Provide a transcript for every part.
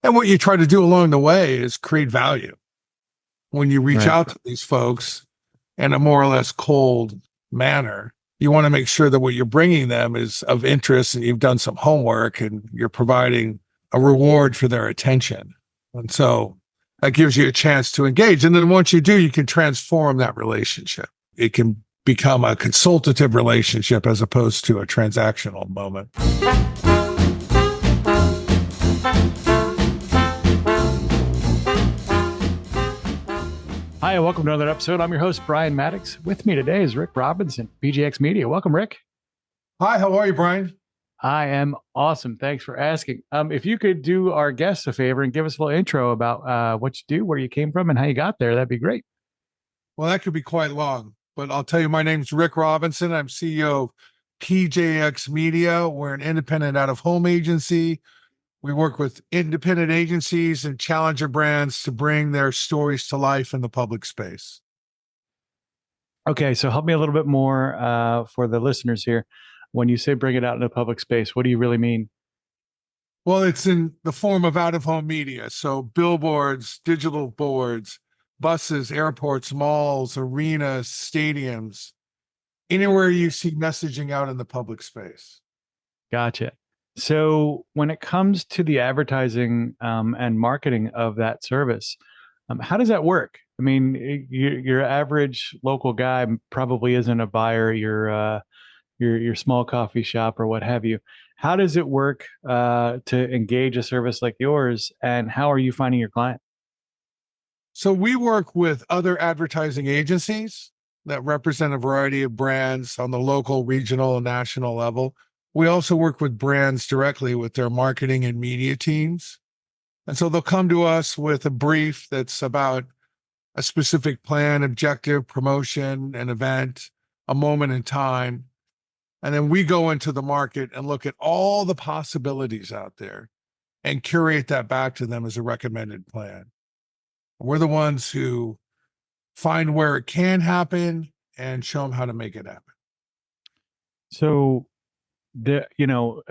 And what you try to do along the way is create value. When you reach Right. out to these folks in a more or less cold manner, you want to make sure that what you're bringing them is of interest and you've done some homework and you're providing a reward for their attention. And so that gives you a chance to engage. And then once you do, you can transform that relationship. It can become a consultative relationship as opposed to a transactional moment. Hi, and welcome to another episode. I'm your host, Brian Mattocks. With me today is Rick Robinson, PJX Media. Welcome, Rick. Hi, how are you, Brian? I am awesome. Thanks for asking. If you could do our guests a favor and give us a little intro about what you do, where you came from, and how you got there, that'd be great. Well, that could be quite long, but I'll tell you, my name's Rick Robinson. I'm CEO of PJX Media. We're an independent out-of-home agency. We work with independent agencies and challenger brands to bring their stories to life in the public space. Okay, so help me a little bit more for the listeners here. When you say bring it out into public space, what do you really mean? Well, it's in the form of out-of-home media. So billboards, digital boards, buses, airports, malls, arenas, stadiums, anywhere you see messaging out in the public space. Gotcha. So when it comes to the advertising and marketing of that service, how does that work? I mean, your average local guy probably isn't a buyer. Your small coffee shop or what have you. How does it work to engage a service like yours, and how are you finding your client? So we work with other advertising agencies that represent a variety of brands on the local, regional, and national level. We also work with brands directly with their marketing and media teams. And so they'll come to us with a brief that's about a specific plan, objective, promotion, an event, a moment in time. And then we go into the market and look at all the possibilities out there and curate that back to them as a recommended plan. We're the ones who find where it can happen and show them how to make it happen. So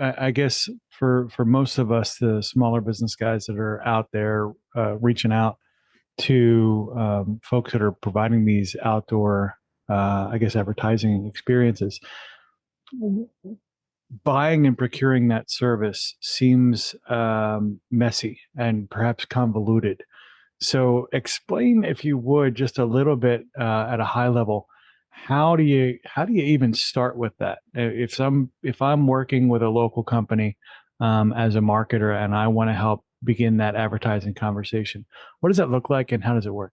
I guess for most of us, the smaller business guys that are out there reaching out to folks that are providing these outdoor, advertising experiences, buying and procuring that service seems messy and perhaps convoluted. So explain, if you would, just a little bit at a high level, how do you even start with that? If I'm working with a local company as a marketer and I want to help begin that advertising conversation, what does that look like and how does it work?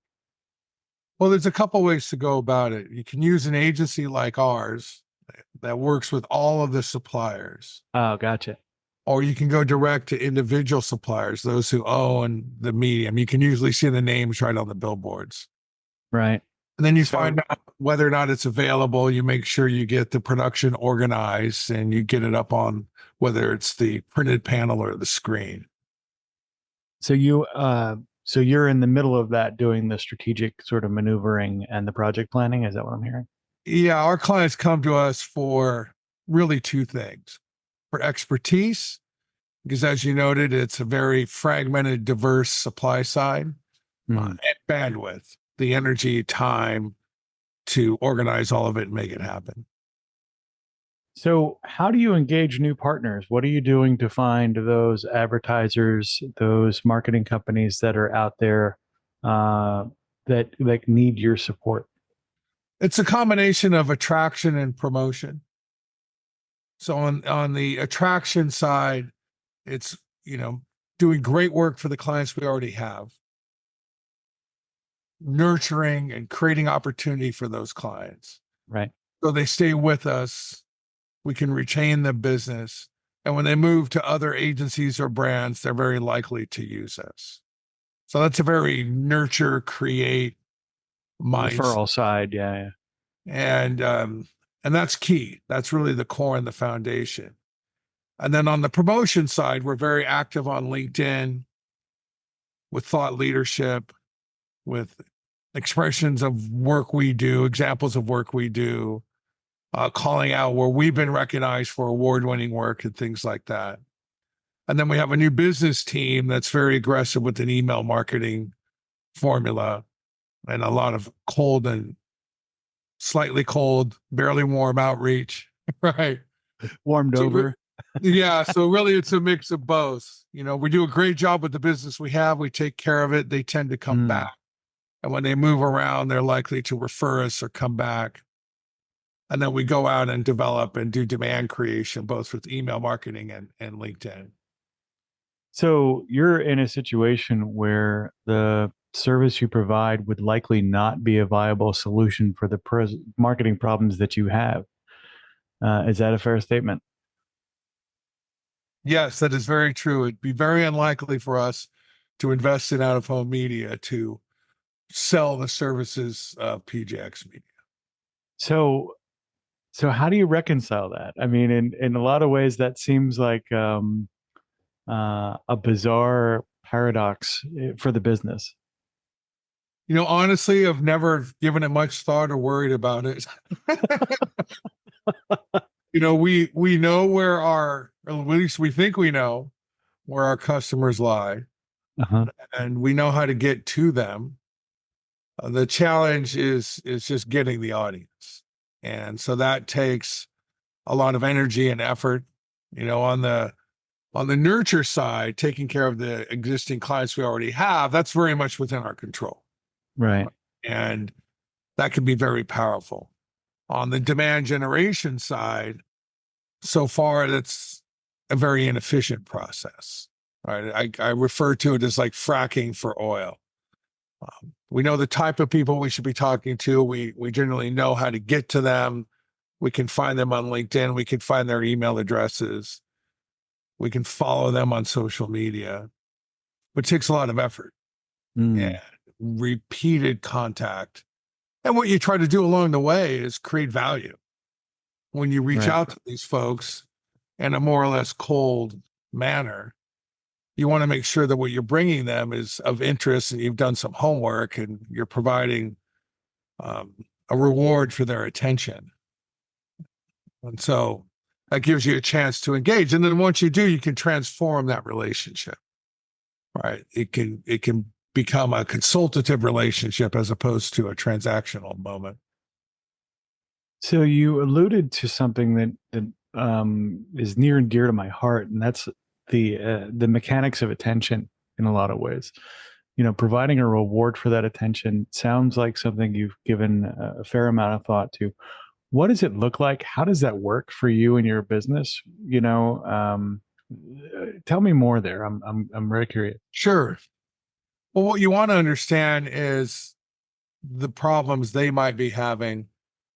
Well, there's a couple ways to go about it. You can use an agency like ours that works with all of the suppliers, Oh, gotcha. or you can go direct to individual suppliers, those who own the medium. You can usually see the names right on the billboards. Right. And then you So, find out whether or not it's available. You make sure you get the production organized and you get it up on whether it's the printed panel or the screen. so you're in the middle of that, doing the strategic sort of maneuvering and the project planning. Is that what I'm hearing? Yeah, our clients come to us for really two things: for expertise, because as you noted, it's a very fragmented, diverse supply side, Mm. and bandwidth, the energy, time to organize all of it and make it happen. So, how do you engage new partners? What are you doing to find those advertisers, those marketing companies that are out there that need your support? It's a combination of attraction and promotion. So on the attraction side, it's, doing great work for the clients we already have, nurturing and creating opportunity for those clients. Right. So they stay with us, we can retain the business. And when they move to other agencies or brands, they're very likely to use us. So that's a very nurture, create mindset. Referral side. Yeah. And that's key. That's really the core and the foundation. And then on the promotion side, we're very active on LinkedIn with thought leadership, with expressions of work we do, examples of work we do, calling out where we've been recognized for award-winning work and things like that. And then we have a new business team that's very aggressive with an email marketing formula and a lot of cold and slightly cold, barely warm outreach, right? Warmed over. Yeah, so really it's a mix of both. We do a great job with the business we have. We take care of it. They tend to come back. And when they move around, they're likely to refer us or come back. And then we go out and develop and do demand creation, both with email marketing and LinkedIn. So you're in a situation where the service you provide would likely not be a viable solution for the marketing problems that you have. Is that a fair statement? Yes, that is very true. It'd be very unlikely for us to invest in out-of-home media to sell the services of PJX Media. So, how do you reconcile that? I mean, in a lot of ways, that seems like a bizarre paradox for the business. Honestly, I've never given it much thought or worried about it. We know where or at least we think we know where our customers lie, and we know how to get to them. The challenge is just getting the audience, and so that takes a lot of energy and effort. On the nurture side, taking care of the existing clients we already have, that's very much within our control. Right. And that can be very powerful. On the demand generation side, so far, that's a very inefficient process. Right? I refer to it as like fracking for oil. We know the type of people we should be talking to. We generally know how to get to them. We can find them on LinkedIn. We can find their email addresses. We can follow them on social media. But it takes a lot of effort and repeated contact. And what you try to do along the way is create value. When you reach out to these folks in a more or less cold manner, you want to make sure that what you're bringing them is of interest and you've done some homework and you're providing a reward for their attention. And so that gives you a chance to engage. And then once you do, you can transform that relationship, right? It can become a consultative relationship as opposed to a transactional moment. So you alluded to something that is near and dear to my heart, and that's the mechanics of attention in a lot of ways. Providing a reward for that attention sounds like something you've given a fair amount of thought to. What does it look like? How does that work for you and your business? Tell me more there. I'm very curious. Sure. Well, what you want to understand is the problems they might be having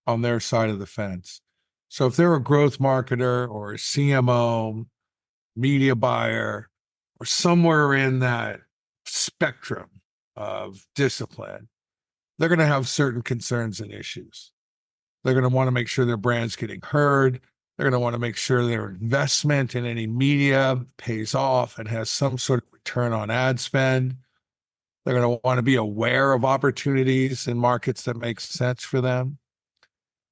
on their side of the fence. So if they're a growth marketer or a CMO, media buyer, or somewhere in that spectrum of discipline, they're going to have certain concerns and issues. They're going to want to make sure their brand's getting heard. They're going to want to make sure their investment in any media pays off and has some sort of return on ad spend. They're going to want to be aware of opportunities in markets that make sense for them.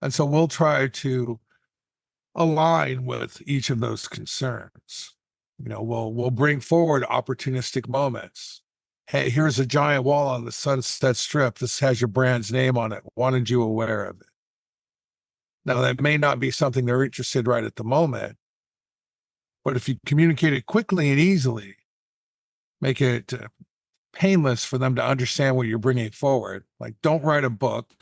And so we'll try to align with each of those concerns. We'll bring forward opportunistic moments. Hey, here's a giant wall on the Sunset Strip. This has your brand's name on it. Wanted you aware of it. Now, that may not be something they're interested right at the moment, but if you communicate it quickly and easily, make it painless for them to understand what you're bringing forward. Like, don't write a book,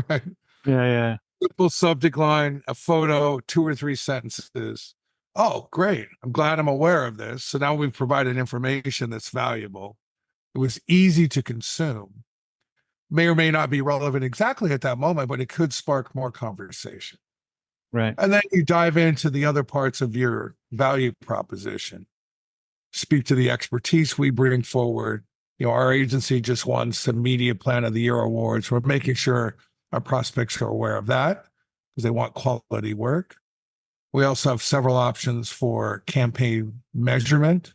right? Yeah. Simple subject line, a photo, 2 or 3 sentences. Oh, great. I'm glad I'm aware of this. So now we've provided information that's valuable. It was easy to consume. May or may not be relevant exactly at that moment, but it could spark more conversation. Right. And then you dive into the other parts of your value proposition. Speak to the expertise we bring forward. Our agency just won some Media Plan of the Year awards. We're making sure our prospects are aware of that because they want quality work. We also have several options for campaign measurement,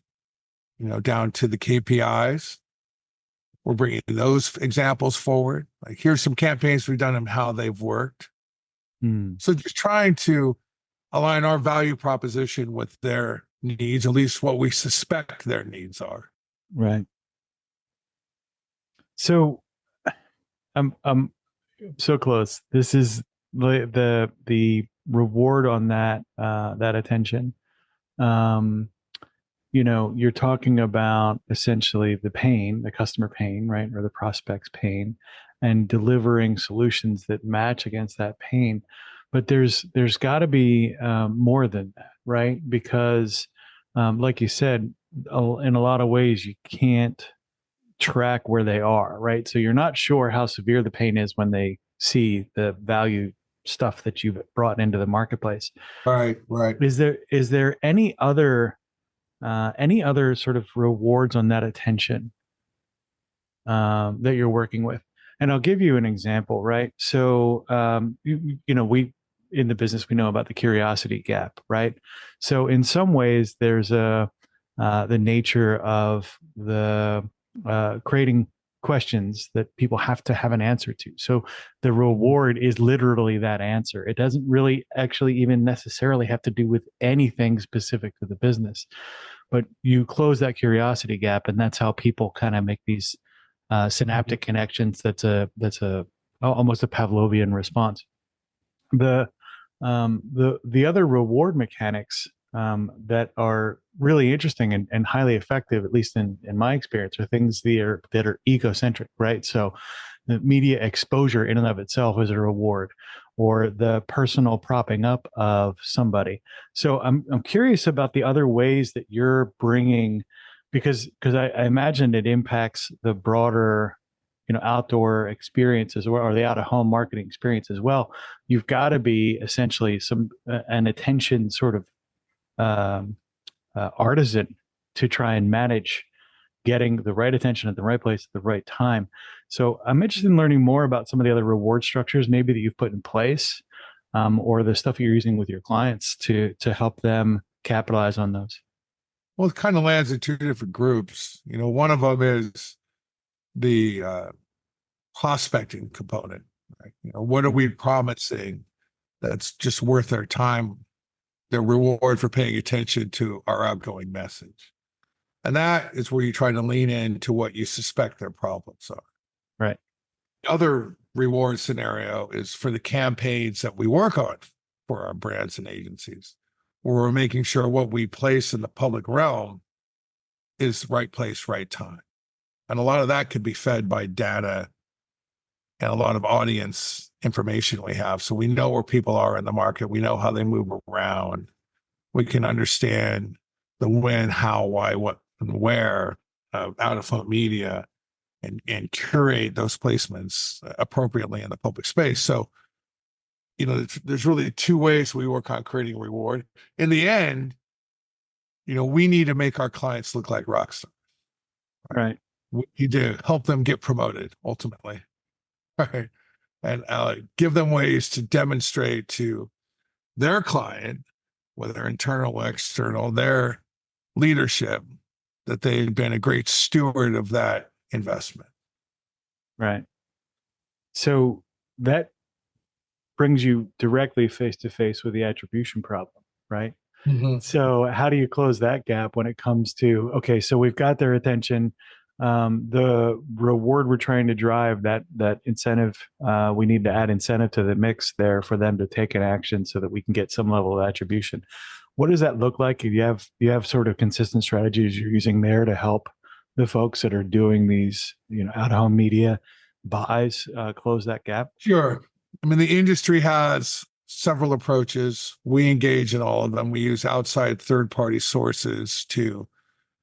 down to the KPIs. We're bringing those examples forward. Like, here's some campaigns we've done and how they've worked. So just trying to align our value proposition with their needs, at least what we suspect their needs are. Right. So I'm so close. This is the reward on that that attention. Um, you're talking about essentially the pain, the customer pain, right, or the prospect's pain, and delivering solutions that match against that pain. But there's got to be more than that, right? Because, like you said, in a lot of ways, you can't track where they are, right? So you're not sure how severe the pain is when they see the value stuff that you've brought into the marketplace. Right, right. Is there any other sort of rewards on that attention that you're working with? And I'll give you an example, right? So, we in the business, we know about the curiosity gap, right? So in some ways, there's the nature of the creating questions that people have to have an answer to. So the reward is literally that answer. It doesn't really actually even necessarily have to do with anything specific to the business, but you close that curiosity gap, and that's how people kind of make these synaptic connections. That's almost a Pavlovian response. The other reward mechanics that are really interesting and highly effective, at least in my experience, are things that are egocentric, right? So the media exposure in and of itself is a reward, or the personal propping up of somebody. So I'm curious about the other ways that you're bringing, because I imagine it impacts the broader outdoor experience as well, or the out of home marketing experience as well. You've got to be essentially an attention sort of artisan to try and manage getting the right attention at the right place at the right time. So I'm interested in learning more about some of the other reward structures maybe that you've put in place, or the stuff you're using with your clients to help them capitalize on those. Well, it kind of lands in two different groups. One of them is the prospecting component. Right? What are we promising that's just worth their time, their reward for paying attention to our outgoing message? And that is where you try to lean into what you suspect their problems are. Right. The other reward scenario is for the campaigns that we work on for our brands and agencies, where we're making sure what we place in the public realm is right place, right time. And a lot of that could be fed by data and a lot of audience information we have. So we know where people are in the market. We know how they move around. We can understand the when, how, why, what, and where out of home media, and curate those placements appropriately in the public space. So, there's really two ways we work on creating reward. In the end, we need to make our clients look like rock stars. Right. We need to help them get promoted ultimately. Right. And give them ways to demonstrate to their client, whether internal or external, their leadership, that they've been a great steward of that investment. Right. So that brings you directly face to face with the attribution problem, right? Mm-hmm. So how do you close that gap when it comes to, okay, so we've got their attention, the reward we're trying to drive, that incentive, we need to add incentive to the mix there for them to take an action so that we can get some level of attribution. What does that look like? You have sort of consistent strategies you're using there to help the folks that are doing these, out of home media buys, close that gap? Sure. I mean, the industry has several approaches. We engage in all of them. We use outside third-party sources to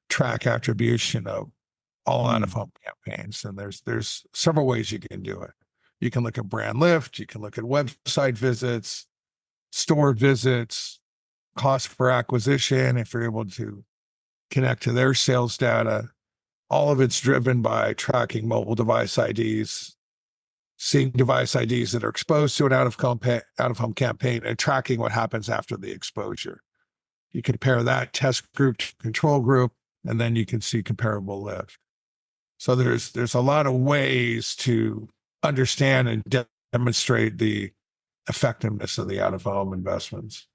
track attribution of all out of home campaigns. And there's several ways you can do it. You can look at brand lift. You can look at website visits, store visits, cost per acquisition, if you're able to connect to their sales data. All of it's driven by tracking mobile device IDs, seeing device IDs that are exposed to an out of home campaign, and tracking what happens after the exposure. You compare that test group to control group, and then you can see comparable lift. So there's a lot of ways to understand and demonstrate the effectiveness of the out of home investments.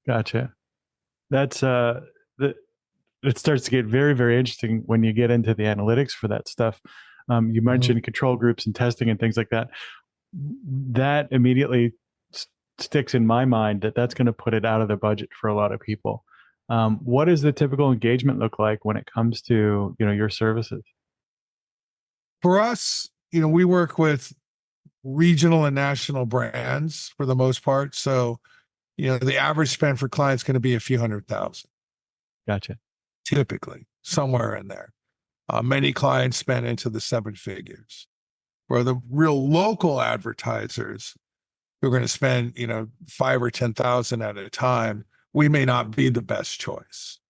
Gotcha. That's it starts to get very, very interesting when you get into the analytics for that stuff. You Mhm. mentioned control groups and testing and things like that. That immediately sticks in my mind that that's going to put it out of the budget for a lot of people. What does the typical engagement look like when it comes to your services? For us, we work with regional and national brands for the most part. So, the average spend for clients going to be a few 100,000, Gotcha. typically somewhere in there. Many clients spend into the seven figures. Where the real local advertisers who are going to spend, five or 10,000 at a time, we may not be the best choice.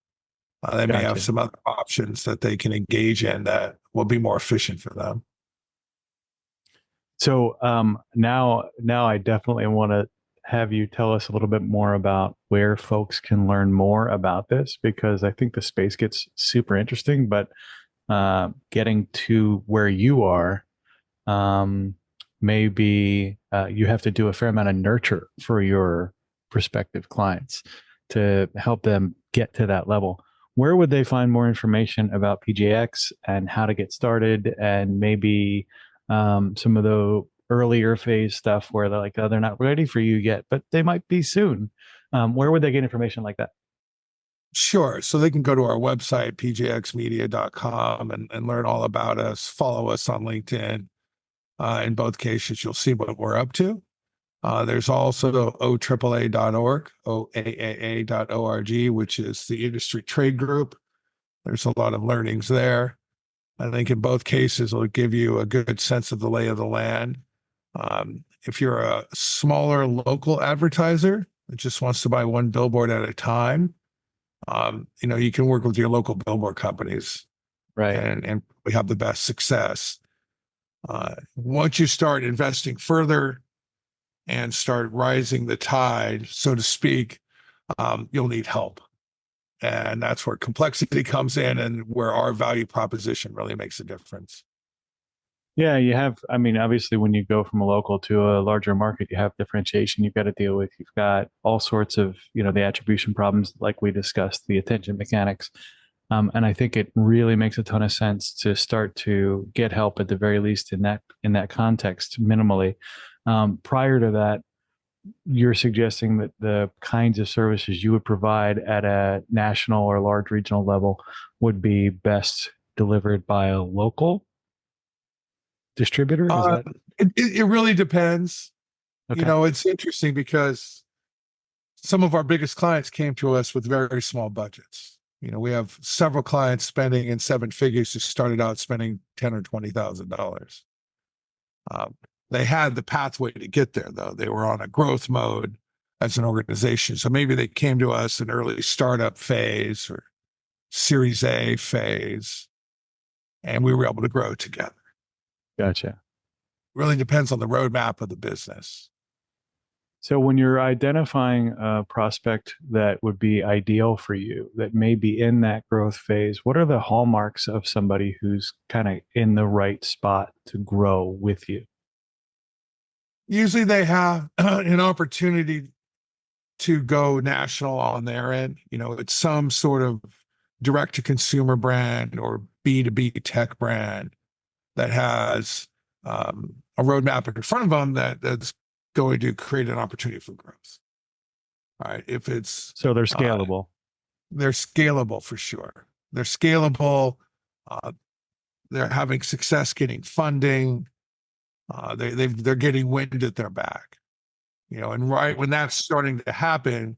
They may have Gotcha. some other options that they can engage in that will be more efficient for them. So now I definitely want to have you tell us a little bit more about where folks can learn more about this, because I think the space gets super interesting. But getting to where you are, maybe you have to do a fair amount of nurture for your prospective clients to help them get to that level. Where would they find more information about PJX and how to get started, and maybe some of the earlier phase stuff where they're like, oh, they're not ready for you yet, but they might be soon? Where would they get information like that? Sure. So they can go to our website, pjxmedia.com, and learn all about us, follow us on LinkedIn. In both cases, you'll see what we're up to. There's also OAAA.org, OAAA.org, which is the industry trade group. There's a lot of learnings there. I think in both cases, it'll give you a good sense of the lay of the land. If you're a smaller local advertiser that just wants to buy one billboard at a time, you can work with your local billboard companies Right. and we have the best success. Once you start investing further and start rising the tide, so to speak, you'll need help. And that's where complexity comes in and where our value proposition really makes a difference. Yeah, you have, I mean, obviously, when you go from a local to a larger market, you have differentiation you've got to deal with. You've got all sorts of, the attribution problems, like we discussed, the attention mechanics. And I think it really makes a ton of sense to start to get help at the very least in that context, minimally. Prior to that, you're suggesting that the kinds of services you would provide at a national or large regional level would be best delivered by a local distributor. Is Uh, that it really depends. okay? It's interesting because some of our biggest clients came to us with very small budgets. We have several clients spending in seven figures who started out spending $10,000 or $20,000. They had the pathway to get there, though. They were on a growth mode as an organization. So maybe they came to us in early startup phase or Series A phase, and we were able to grow together. Gotcha. Really depends on the roadmap of the business. So when you're identifying a prospect that would be ideal for you, that may be in that growth phase, what are the hallmarks of somebody who's kind of in the right spot to grow with you? Usually they have an opportunity to go national on their end. It's some sort of direct to consumer brand or B2B tech brand that has a roadmap in front of them that's going to create an opportunity for growth. All right. If it's So they're scalable. they're scalable for sure. They're scalable. Uh, they're having success getting funding. They're getting wind at their back. And right when that's starting to happen,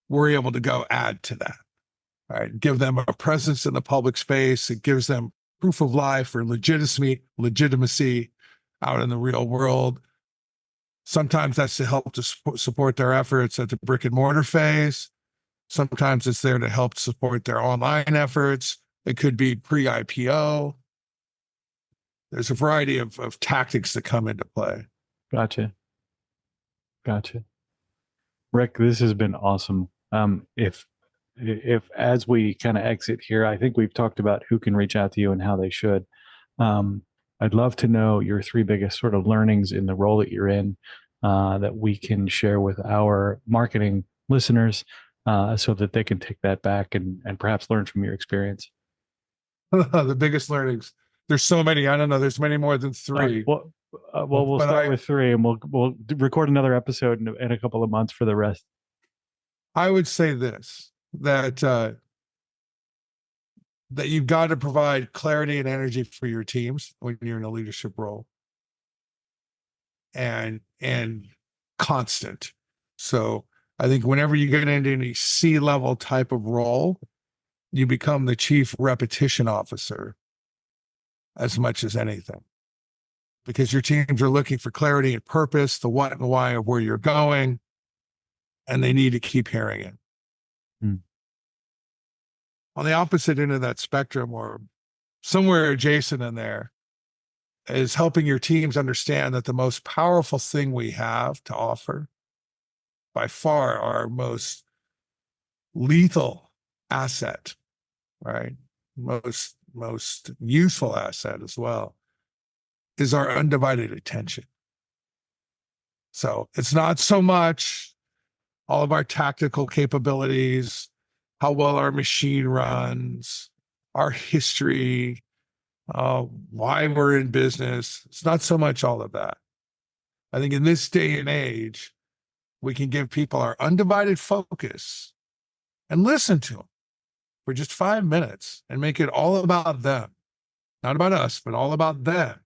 we're able to go add to that. All right. Give them a presence in the public space. It gives them proof of life or legitimacy out in the real world. Sometimes that's to help to support their efforts at the brick and mortar phase. Sometimes it's there to help support their online efforts. It could be pre-IPO. There's a variety of tactics that come into play. Gotcha. Gotcha. Rick, this has been awesome. If as we kind of exit here, I think we've talked about who can reach out to you and how they should. Um, I'd love to know your three biggest sort of learnings in the role that you're in, that we can share with our marketing listeners, so that they can take that back and perhaps learn from your experience? The biggest learnings. There's so many. I don't know. There's many more than All right. three. We'll But start with three, and we'll record another episode in a couple of months for the rest. I would say this, that you've got to provide clarity and energy for your teams when you're in a leadership role, and constant. So I think whenever you get into any C-level type of role, you become the chief repetition officer as much as anything, because your teams are looking for clarity and purpose, the what and why of where you're going, and they need to keep hearing it. On the opposite end of that spectrum, or somewhere adjacent in there, is helping your teams understand that the most powerful thing we have to offer, by far our most lethal asset, right? Most useful asset as well, is our undivided attention. So it's not so much all of our tactical capabilities, how well our machine runs, our history, why we're in business. It's not so much all of that. I think in this day and age, we can give people our undivided focus and listen to them for just 5 minutes and make it all about them, not about us, but all about them.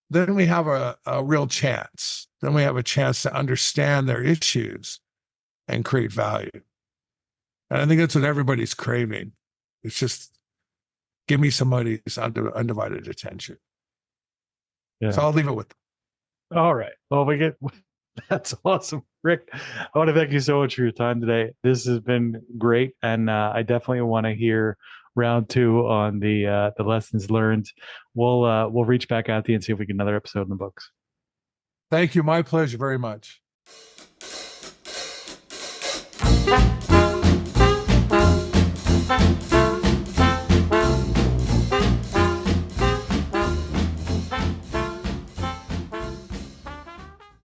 Then we have a real chance. Then we have a chance to understand their issues and create value. And I think that's what everybody's craving. It's just, give me somebody's undivided attention. Yeah. So I'll leave it with them. All right. Well, that's awesome, Rick. I want to thank you so much for your time today. This has been great, and I definitely want to hear round 2 on the lessons learned. We'll reach back out to you and see if we get another episode in the books. Thank you. My pleasure very much.